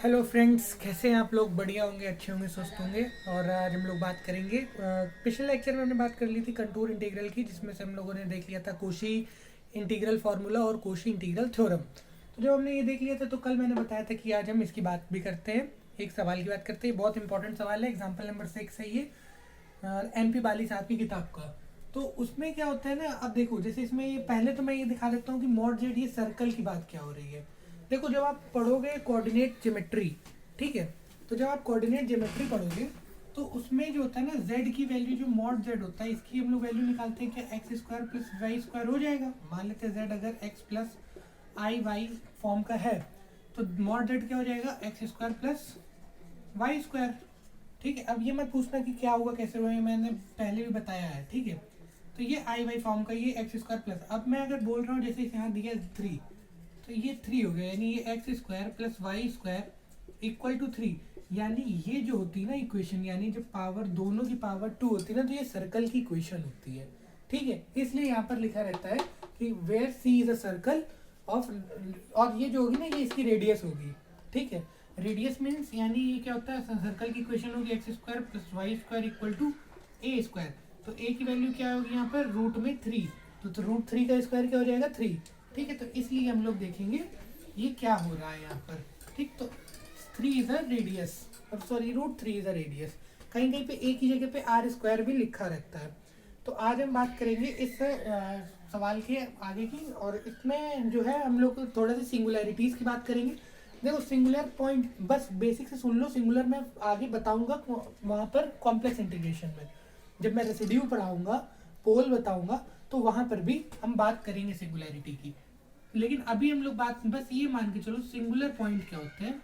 Hello friends, कैसे हैं आप लोग? बढ़िया होंगे, अच्छे होंगे, स्वस्थ होंगे। और आज हम लोग बात करेंगे, पिछले लेक्चर में हमने बात कर ली थी कंटूर इंटीग्रल की, जिसमें से हम लोगों ने देख लिया था कोशी इंटीग्रल फार्मूला और कोशी इंटीग्रल थ्योरम। तो जब हमने ये देख लिया था तो कल मैंने बताया था कि आज हम इसकी बात भी करते हैं, एक सवाल की बात करते हैं। बहुत इंपॉर्टेंट सवाल है, एग्जाम्पल नंबर 6 है ये, MP बाली साहब की किताब का। तो उसमें क्या होता है ना, अब देखो जैसे इसमें ये पहले तो मैं ये दिखा देता हूँ कि मॉड जेड ये सर्कल की बात क्या हो रही है। देखो जब आप पढ़ोगे कोऑर्डिनेट ज्योमेट्री, ठीक है, तो जब आप कोऑर्डिनेट ज्योमेट्री पढ़ोगे तो उसमें जो होता है ना जेड की वैल्यू, जो मॉड जेड होता है इसकी हम लोग वैल्यू निकालते हैं, क्या X square plus Y square हो जाएगा। मान लेते हैं जेड अगर X plus I Y form का है तो मॉड जेड क्या हो जाएगा, X square plus Y square. ठीक है, अब ये मत पूछना कि क्या होगा कैसे होगा, मैंने पहले भी बताया है। ठीक है, तो ये आई वाई फॉर्म का, ये एक्स स्क्वायर प्लस, अब मैं अगर बोल रहा हूँ जैसे यहाँ दिया 3, तो ये 3 हो गया, यानी ये X square plus Y square equal to 3। यानी ये जो होती है ना इक्वेशन, यानी जब पावर दोनों की पावर 2 होती है ना, तो ये सर्कल की इक्वेशन होती है। ठीक है, इसलिए यहाँ पर लिखा रहता है कि where C is a circle of, और ये जो होगी ना ये इसकी रेडियस होगी। ठीक है, रेडियस मीन्स यानी ये क्या होता है, सर्कल की इक्वेशन होगी X square plus Y square equal to A square. तो ए की वैल्यू क्या होगी यहाँ पर, रूट में 3, तो रूट 3 का स्क्वायर क्या हो जाएगा, 3। ठीक है, तो इसलिए हम लोग देखेंगे ये क्या हो रहा है यहाँ पर। ठीक, तो 3 इज अ रेडियस, और sorry root 3 is a radius. कहीं कहीं पे ए की जगह पे आर स्क्वायर भी लिखा रहता है। तो आज हम बात करेंगे इस सवाल के आगे की, और इसमें जो है हम लोग थोड़ा सी सिंगुलैरिटीज़ की बात करेंगे। देखो सिंगुलर पॉइंट बस बेसिक से सुन लो, सिंगुलर मैं आगे बताऊंगा वहाँ पर कॉम्प्लेक्स इंटीग्रेशन में, जब मैं रेसिड्यू पढ़ाऊंगा, पोल बताऊंगा, तो वहाँ पर भी हम बात करेंगे सिंगुलैरिटी की। लेकिन अभी हम लोग बात बस ये मान के चलो सिंगुलर पॉइंट क्या होते हैं।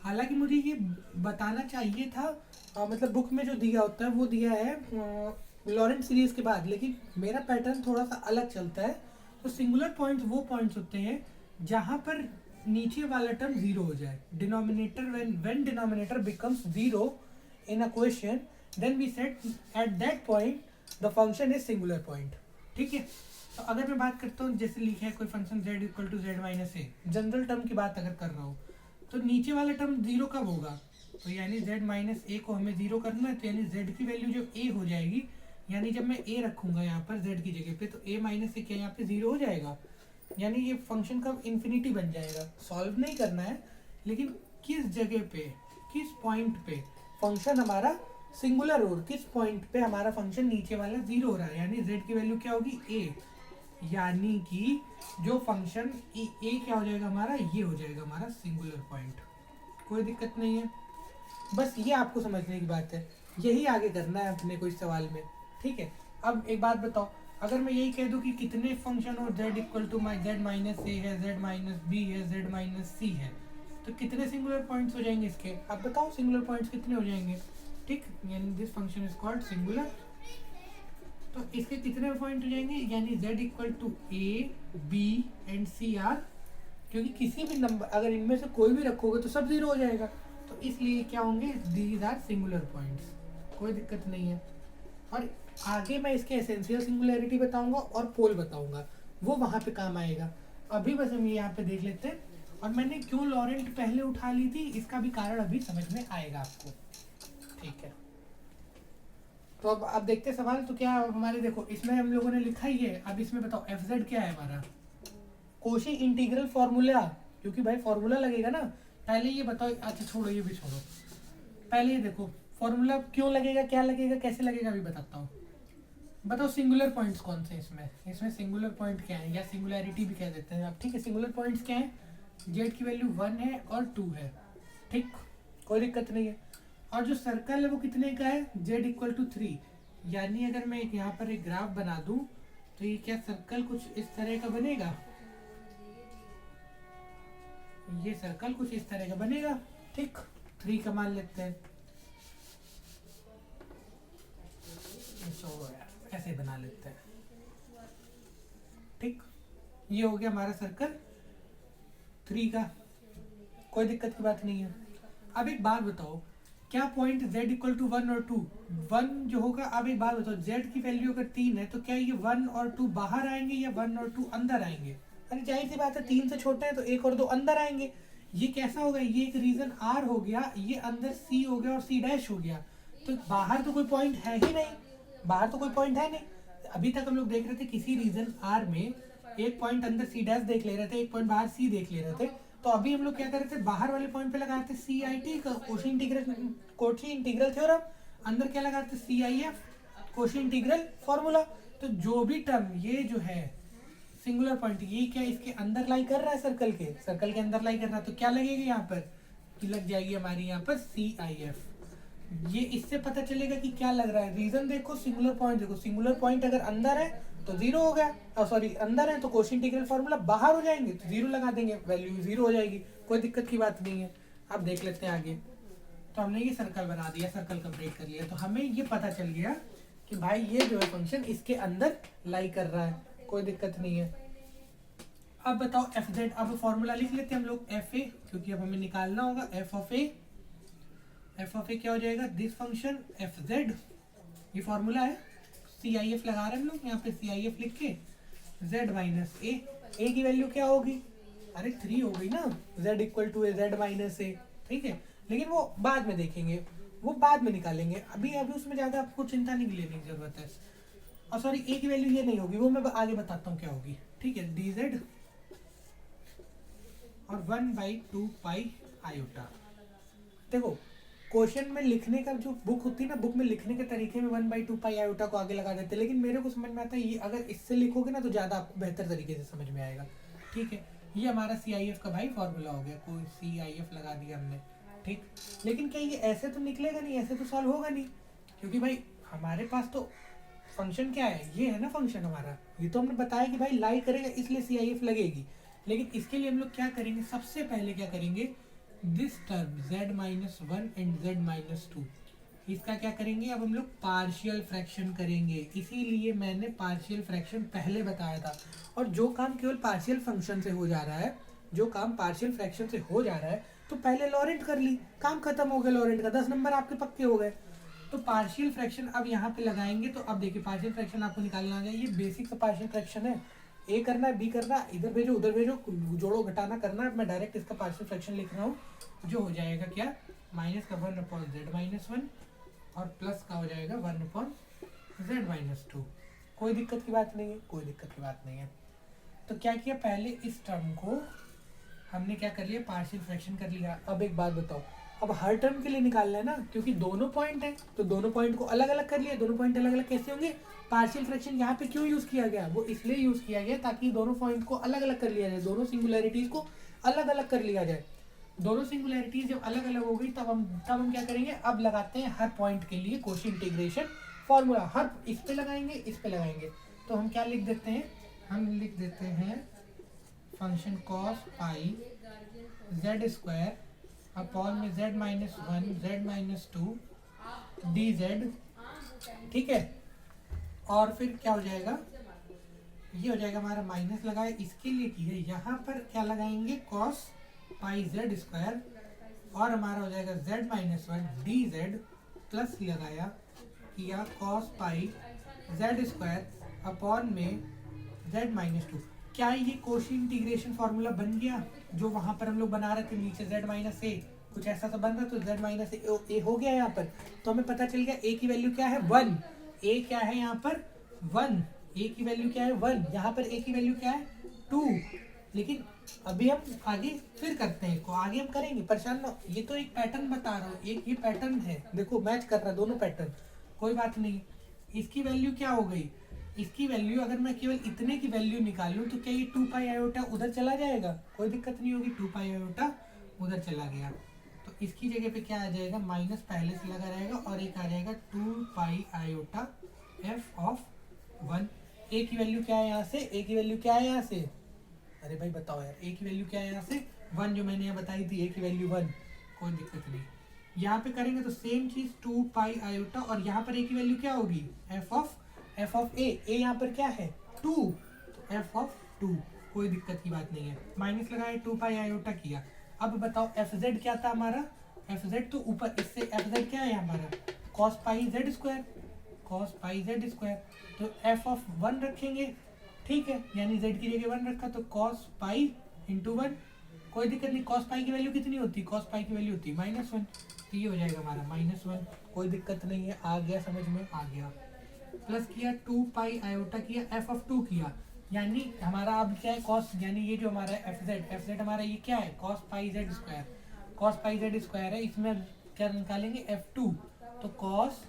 हालांकि मुझे ये बताना चाहिए था, मतलब बुक में जो दिया होता है वो दिया है लॉरेंट सीरीज के बाद, लेकिन मेरा पैटर्न थोड़ा सा अलग चलता है। तो सिंगुलर पॉइंट्स वो पॉइंट्स होते हैं जहां पर नीचे वाला टर्म जीरो हो जाए, denominator when denominator becomes zero in a question, then we set at that point the function is singular point. ठीक है, तो अगर मैं बात करता हूँ जैसे लिखा है कोई function z equal to Z minus A, general term की बात अगर कर रहा हूँ, तो नीचे वाला टर्म जीरो कब होगा, तो यानी z माइनस ए को हमें जीरो करना है, तो यानी z की वैल्यू जब a हो जाएगी, यानी जब मैं a रखूंगा यहाँ पर z की जगह पे, तो a माइनस ए क्या यहाँ पे जीरो हो जाएगा, यानी ये फंक्शन का इन्फिनिटी बन जाएगा। सॉल्व नहीं करना है, लेकिन किस जगह पे, किस पॉइंट पे फंक्शन हमारा सिंगुलर हो, किस पॉइंट पे हमारा फंक्शन नीचे वाला जीरो हो रहा है, यानी z की वैल्यू क्या होगी a, यानी कि जो फंक्शन ए क्या हो जाएगा हमारा, ये हो जाएगा हमारा सिंगुलर पॉइंट। कोई दिक्कत नहीं है, बस ये आपको समझने की बात है, यही आगे करना है अपने को इस सवाल में। ठीक है, अब एक बात बताओ, अगर मैं यही कह दूं कि कितने फंक्शन और z equal to z minus A है, z माइनस बी है, z माइनस सी है, तो कितने सिंगुलर पॉइंट्स हो जाएंगे इसके, आप बताओ सिंगुलर पॉइंट्स कितने हो जाएंगे। ठीक, यानी this function is called singular, तो इसके कितने पॉइंट हो जाएंगे, यानी z equal to A B and C are, क्योंकि किसी भी नंबर अगर इनमें से कोई भी रखोगे तो सब जीरो हो जाएगा, तो इसलिए क्या होंगे, दीज आर सिंगुलर पॉइंट्स। कोई दिक्कत नहीं है, और आगे मैं इसके एसेंशियल सिंगुलैरिटी बताऊंगा और पोल बताऊंगा, वो वहां पे काम आएगा। अभी बस हम यहाँ पे देख लेते हैं, और मैंने क्यों लॉरेंट पहले उठा ली थी इसका भी कारण अभी समझ में आएगा आपको। ठीक है, तो अब देखते हैं सवाल। तो क्या हमारे देखो इसमें हम लोगों ने लिखा ही है, अब इसमें बताओ एफ जेड क्या है हमारा, कोशी इंटीग्रल फॉर्मूला, क्योंकि भाई फॉर्मूला लगेगा ना। पहले ये बताओ, अच्छा छोड़ो ये भी छोड़ो, पहले ये देखो फॉर्मूला क्यों लगेगा, क्या लगेगा, कैसे लगेगा, अभी बताता हूँ। बताओ सिंगुलर पॉइंट्स कौन से इसमें सिंगुलर पॉइंट क्या है, या सिंगुलैरिटी भी कह देते हैं आप। ठीक है, सिंगुलर पॉइंट्स क्या है, जेड की वैल्यू 1 है और 2 है। ठीक, कोई दिक्कत नहीं है, और जो सर्कल है वो कितने का है, z इक्वल टू 3, यानी अगर मैं यहाँ पर एक ग्राफ बना दूं तो ये क्या सर्कल कुछ इस तरह का बनेगा, ये सर्कल कुछ इस तरह का बनेगा। ठीक, 3 का मान लेते हैं, ऐसे बना लेते हैं। ठीक, ये हो गया हमारा सर्कल 3 का, कोई दिक्कत की बात नहीं है। अब एक बात बताओ, क्या पॉइंट z इक्वल टू 1 और 2, 1 जो होगा, अब एक बात बताओ, z की वैल्यू अगर 3 है तो क्या ये 1 और 2 बाहर आएंगे या 1 और 2 अंदर आएंगे, अरे जाहिर सी बात है 3 से छोटे हैं तो 1 और 2 अंदर आएंगे। ये कैसा होगा, ये एक रीजन आर हो गया, ये अंदर सी हो गया और सी डैश हो गया, तो बाहर तो कोई पॉइंट है ही नहीं, बाहर तो कोई पॉइंट है नहीं। अभी तक हम लोग देख रहे थे किसी रीजन आर में एक पॉइंट अंदर सी डैश देख ले रहे थे, एक पॉइंट बाहर सी देख ले रहे थे। तो अभी हम लोग क्या कर रहे थे, बाहर वाले पॉइंट पे लगा रहे थे सी आई टी का कोशी इंटीग्रल थ्योरम, अंदर क्या लगा रहे थे C I F Cauchy integral formula. तो जो भी टर्म ये जो है सिंगुलर पॉइंट, ये क्या इसके अंदर लाई कर रहा है, सर्कल के अंदर लाई कर रहा है, तो क्या लगेगा यहाँ पर, कि लग जाएगी हमारी यहाँ पर सी आई एफ। ये इससे पता चलेगा कि क्या लग रहा है, रीजन देखो, सिंगुलर पॉइंट देखो, सिंगुलर पॉइंट अगर अंदर है तो जीरो हो गया, सॉरी अंदर है तो कोशी इंटीग्रल फॉर्मूला, बाहर हो जाएंगे तो जीरो लगा देंगे, वैल्यू जीरो हो जाएगी, कोई दिक्कत की बात नहीं है। अब देख लेते हैं आगे। तो हमने ये सर्कल बना दिया, सर्कल कंप्लीट कर लिया, तो हमें ये पता चल गया कि भाई ये जो है फंक्शन इसके अंदर लाई कर रहा है, कोई दिक्कत नहीं है। अब बताओ एफ जेड, अब फॉर्मूला लिख लेते हैं हम लोग एफ ए, क्योंकि अब हमें निकालना होगा F of A. F of A क्या हो जाएगा, दिस फंक्शन एफ जेड, ये फॉर्मूला है, सी आई एफ लगा रहे हैं हम लोग यहाँ पे, सी आई एफ लिख के जेड माइनस ए की वैल्यू क्या होगी, अरे 3 हो गई ना, z equal to A Z minus A, ठीक है, लेकिन वो बाद में देखेंगे, वो बाद में निकालेंगे, अभी उसमें ज़्यादा आपको चिंता नहीं लेने की जरूरत है। और सॉरी ए की वैल्यू ये नहीं होगी, वो मैं आगे बताता हूँ क्या होगी, ठीक है, डी जेड और 1/2 पाई आयोटा। देखो क्वेश्चन में लिखने का जो बुक होती है ना, बुक में लिखने के तरीके में 1/2 पाई आयोटा को आगे लगा देते हैं, लेकिन मेरे को समझ में आता है ये अगर इससे लिखोगे ना तो ज़्यादा आपको बेहतर तरीके से समझ में आएगा, ठीक है। ये हमारा सी आई एफ का भाई फॉर्मूला हो गया, कोई सी आई एफ लगा दिया हमने, ठीक। लेकिन क्या ये ऐसे तो निकलेगा नहीं, ऐसे तो सॉल्व होगा नहीं, क्योंकि भाई हमारे पास तो फंक्शन क्या है, ये है ना फंक्शन हमारा, ये तो हमने बताया कि भाई लाई करेगा इसलिए सी आई एफ लगेगी। लेकिन इसके लिए हम लोग क्या करेंगे, सबसे पहले क्या करेंगे, this term z minus 1 and z minus 2, इसका क्या करेंगे, अब हम लोग पार्शियल फ्रैक्शन करेंगे, इसीलिए मैंने पार्शियल फ्रैक्शन पहले बताया था। और जो काम केवल पार्शियल फंक्शन से हो जा रहा है, जो काम पार्शियल फ्रैक्शन से हो जा रहा है, तो पहले लॉरेंट कर ली, काम खत्म हो गया लॉरेंट का, 10 नंबर आपके पक्के हो गए। तो पार्शियल फ्रैक्शन अब यहाँ पे लगाएंगे, तो अब देखिए पार्शियल फ्रैक्शन आपको निकालना आ गया, ये बेसिक सा पार्शियल फ्रैक्शन है, ए करना है, बी करना है, इधर भेजो उधर भेजो, जोड़ो घटाना करना है, मैं डायरेक्ट इसका पार्शियल फ्रैक्शन लिख रहा हूँ, जो हो जाएगा क्या, माइनस का 1/z माइनस 1 और प्लस का हो जाएगा 1/z माइनस 2। कोई दिक्कत की बात नहीं है, कोई दिक्कत की बात नहीं है। तो क्या किया, पहले इस टर्म को हमने क्या कर लिया, पार्शियल फ्रैक्शन कर लिया। अब एक बात बताओ, अब हर टर्म के लिए निकालना है ना, क्योंकि दोनों पॉइंट है, तो दोनों पॉइंट को अलग अलग कर लिया, दोनों पॉइंट अलग अलग कैसे होंगे, पार्शियल फ्रैक्शन यहाँ पे क्यों यूज किया गया, वो इसलिए यूज किया गया ताकि दोनों पॉइंट को अलग अलग कर लिया जाए, दोनों सिंगुलैरिटीज को अलग अलग कर लिया जाए। दोनों सिंगुलैरिटीज जब अलग अलग हो गई तब हम क्या करेंगे, अब लगाते हैं हर पॉइंट के लिए कोशी इंटीग्रेशन फॉर्मूला, हर इस पे लगाएंगे, इस पे लगाएंगे। तो हम क्या लिख देते हैं, हम लिख देते हैं function cos pi Z square upon में z minus 1 z minus 2 D Z, ठीक है। और फिर क्या हो जाएगा, ये हो जाएगा हमारा माइनस लगाए, इसके लिए किया यहाँ पर क्या लगाएंगे, कॉस पाई जेड स्क्वायर, और हमारा हो जाएगा z minus 1 D Z, plus लगाया किया cos pi Z square upon में z माइनस 2। क्या ये कोशी इंटीग्रेशन फॉर्मूला बन गया, जो वहां पर हम लोग बना रहे थे नीचे z माइनस ए, कुछ ऐसा सा बन रहा, तो z माइनस ए हो गया यहाँ पर। तो हमें पता चल गया ए की वैल्यू क्या है 1, ए क्या है यहाँ पर 1, ए की वैल्यू क्या है 1, यहाँ पर ए की वैल्यू क्या है 2। लेकिन अभी हम आगे फिर करते हैं, को आगे हम करेंगे, परेशान ना, ये तो एक पैटर्न बता रहा हूँ, एक ये पैटर्न है, देखो मैच कर रहा है दोनों पैटर्न, कोई बात नहीं। इसकी वैल्यू क्या हो गई, इसकी वैल्यू अगर मैं केवल इतने की वैल्यू निकालूं तो क्या ये 2 पाई आयोटा उधर चला जाएगा, कोई दिक्कत नहीं होगी, 2 पाई आयोटा उधर चला गया, तो इसकी जगह पे क्या आ जाएगा, माइनस पहले से लगा रहेगा और एक आ जाएगा 2 पाई आयोटा एफ ऑफ 1। ए की वैल्यू क्या है यहाँ से, ए की वैल्यू क्या है यहाँ से, अरे भाई बताओ यार, ए की वैल्यू क्या है यहाँ से 1, जो मैंने यहाँ बताई थी, ए की वैल्यू 1, कोई दिक्कत नहीं। यहाँ पे करेंगे तो सेम चीज 2 पाई आयोटा, और यहाँ पर ए की वैल्यू क्या होगी, एफ ऑफ ए यहाँ पर क्या है 2, तो एफ ऑफ 2, कोई दिक्कत की बात नहीं है। माइनस लगाए 2 पाई आयोटा किया। अब बताओ एफ जेड क्या था हमारा, एफ जेड तो ऊपर, इससे एफ जेड क्या है हमारा cos pi Z square, cos pi Z square, तो एफ ऑफ 1 रखेंगे ठीक है, यानी z की जगह 1 रखा तो cos पाई इंटू 1, कोई दिक्कत नहीं। cos पाई की वैल्यू कितनी होती है? cos पाई की वैल्यू होती है -1, तो ये हो जाएगा हमारा -1, कोई दिक्कत नहीं है, आ गया समझ में, आ गया। प्लस किया 2 पाई आयोटा किया, f(2) किया, यानी हमारा अब क्या है cos, यानी ये जो हमारा f(z) हमारा ये क्या है cos पाई z स्क्वायर, cos पाई z स्क्वायर है, इसमें क्या निकालेंगे f(2), तो cos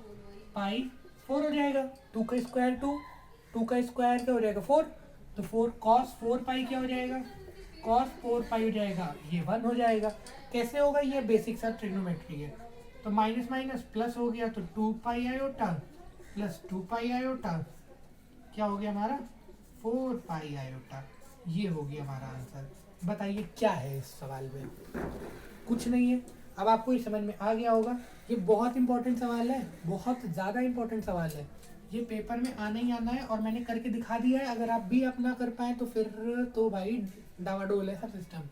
पाई 4 हो जाएगा, 2 का स्क्वायर 2, 2 का स्क्वायर क्या हो जाएगा 4, तो 4 cos 4 पाई क्या हो जाएगा, cos 4 पाई हो जाएगा, ये 1 हो जाएगा। कैसे होगा? ये बेसिक सा ट्रिग्नोमेट्री है। तो माइनस माइनस प्लस हो गया, तो 2 पाई आयोटा प्लस 2 पाई आयोटा क्या हो गया हमारा 4 पाई आयोटा, ये हो गया हमारा आंसर। बताइए क्या है इस सवाल में? कुछ नहीं है। अब आपको ये समझ में आ गया होगा। ये बहुत इंपॉर्टेंट सवाल है, बहुत ज़्यादा इंपॉर्टेंट सवाल है, ये पेपर में आना ही आना है, और मैंने करके दिखा दिया है। अगर आप भी अपना कर पाए तो फिर तो भाई डावाडोल है सब सिस्टम।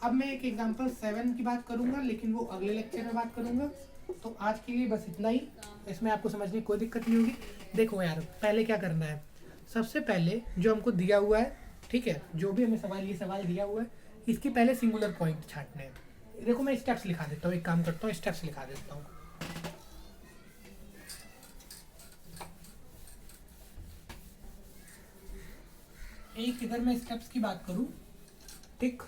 अब मैं एक एग्जांपल 7 की बात करूंगा, लेकिन वो अगले लेक्चर में बात करूंगा। तो आज के लिए बस इतना ही, इसमें आपको समझने की कोई दिक्कत नहीं होगी। देखो यार, पहले क्या करना है, सबसे पहले जो हमको दिया हुआ है, ठीक है, जो भी हमें सवाल, ये सवाल दिया हुआ है, इसकी पहले सिंगुलर पॉइंट छांटने हैं। देखो मैं स्टेप्स लिखा देता हूँ, एक काम करता हूँ, स्टेप्स लिखा देता हूँ। एक इधर मैं स्टेप्स की बात करूँ, ठीक।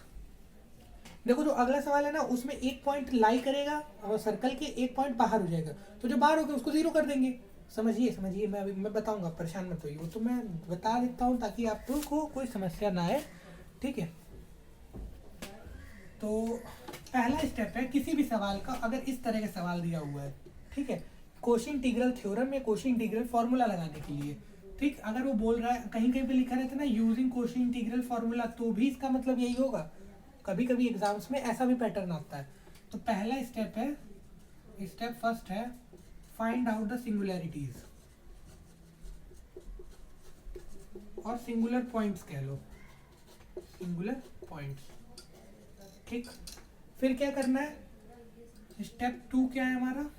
देखो जो अगला सवाल है ना, उसमें एक पॉइंट लाई करेगा और सर्कल के एक पॉइंट बाहर हो जाएगा, तो जो बाहर होगा उसको 0 कर देंगे। समझिए समझिए, मैं बताऊंगा, परेशान मत होइए, वो तो मैं बता देता हूँ ताकि आपको कोई समस्या ना आए, ठीक है। तो पहला स्टेप है, किसी भी सवाल का अगर इस तरह का सवाल दिया हुआ है, ठीक है, कोशी इंटीग्रल थ्योरम या कोशी इंटीग्रल फार्मूला लगाने के लिए, ठीक, अगर वो बोल रहा है, कहीं कहीं पे लिखा रहता है ना यूजिंग कोशी इंटीग्रल फार्मूला, तो भी इसका मतलब यही होगा। कभी कभी एग्जाम्स में ऐसा भी पैटर्न आता है। तो पहला स्टेप है, स्टेप फर्स्ट है, फाइंड आउट द सिंगुलैरिटीज और सिंगुलर पॉइंट्स कह लो, सिंगुलर पॉइंट्स, ठीक। फिर क्या करना है, स्टेप 2 क्या है हमारा,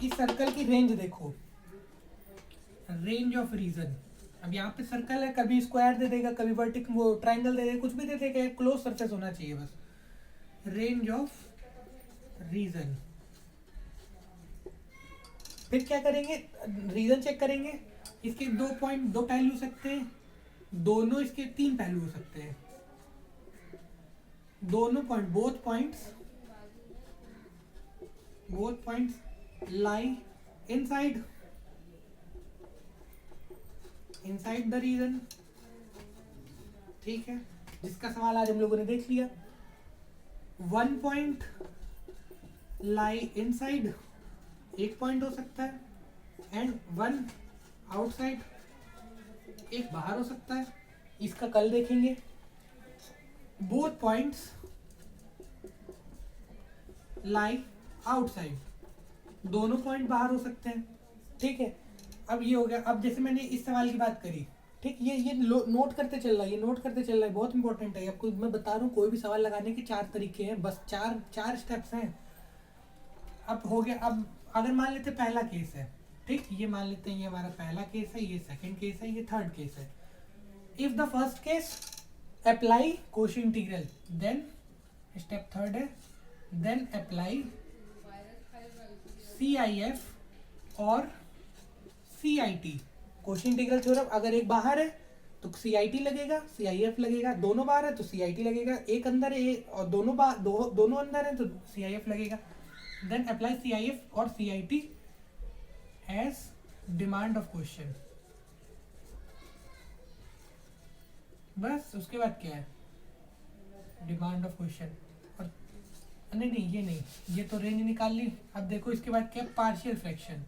इस सर्कल की रेंज देखो, रेंज ऑफ रीजन। अब यहाँ पे सर्कल है, कभी स्क्वायर दे देगा, कभी वर्टिकल, वो ट्रायंगल दे देगा, कुछ भी दे देगा, क्लोज सरफेस होना चाहिए बस। रेंज ऑफ रीजन, फिर क्या करेंगे, रीजन चेक करेंगे, इसके 2 पॉइंट, 2 पहलू हो सकते हैं, दोनों इसके 3 पहलू हो सकते हैं, दोनों point, both points lie inside the region, ठीक है, जिसका सवाल आज हम लोगों ने देख लिया। 1 पॉइंट लाई इनसाइड, एक पॉइंट हो सकता है, एंड 1 आउटसाइड, एक बाहर हो सकता है, इसका कल देखेंगे। बोथ पॉइंट्स लाई आउटसाइड, दोनों पॉइंट बाहर हो सकते हैं, ठीक है। अब ये हो गया। अब जैसे मैंने इस सवाल की बात करी, ठीक, ये नोट करते चल रहा है, ये नोट करते चल रहा है, बहुत इंपॉर्टेंट है। आपको मैं बता रहा हूँ, कोई भी सवाल लगाने के 4 तरीके हैं, बस 4 स्टेप्स हैं। अब हो गया। अब अगर मान लेते पहला केस है, ठीक, ये मान लेते हैं ये हमारा पहला केस है, ये सेकंड केस है, ये थर्ड केस है। If the first case apply Cauchy integral, then step third है, देन अप्लाई CIF और CIT, कोशी इंटीग्रल थ्योरम। अगर एक बाहर है तो CIT लगेगा, CIF लगेगा, दोनों बाहर है तो CIT लगेगा, एक अंदर है और दोनों अंदर है तो CIF लगेगा। देन अप्लाई CIF और CIT as demand of question. बस उसके बाद क्या है, डिमांड ऑफ क्वेश्चन। और नहीं, ये नहीं, ये तो रेंज निकाल ली। अब देखो इसके बाद क्या, partial fraction,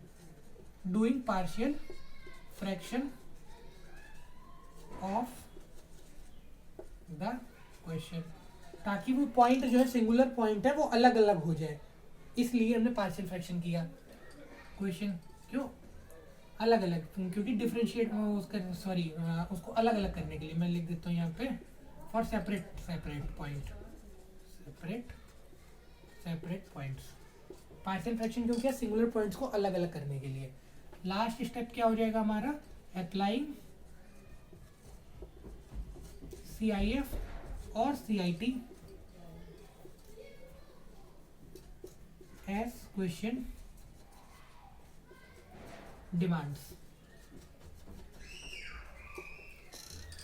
doing partial fraction of the question, ताकि वो पॉइंट जो है, सिंगुलर पॉइंट है, वो अलग अलग हो जाए, इसलिए हमने पार्शियल फ्रैक्शन किया। क्वेश्चन क्यों अलग अलग, क्योंकि डिफरेंशिएट उसका, सॉरी, उसको अलग अलग करने के लिए मैं लिख देता हूँ यहाँ पे, for separate point, separate points. Partial fraction क्यों किया, सिंगुलर पॉइंट्स को अलग अलग करने के लिए। लास्ट स्टेप क्या हो जाएगा हमारा, अप्लाइंग CIF और CIT एज क्वेश्चन डिमांड्स।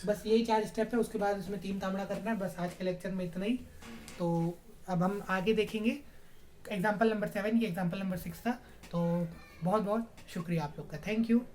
बस यही 4 स्टेप है, उसके बाद उसमें 3 तामड़ा करना है। बस आज के लेक्चर में इतना ही। तो अब हम आगे देखेंगे एग्जाम्पल नंबर 7, ये एग्जाम्पल नंबर 6 था। तो बहुत बहुत शुक्रिया आप लोग का, थैंक यू।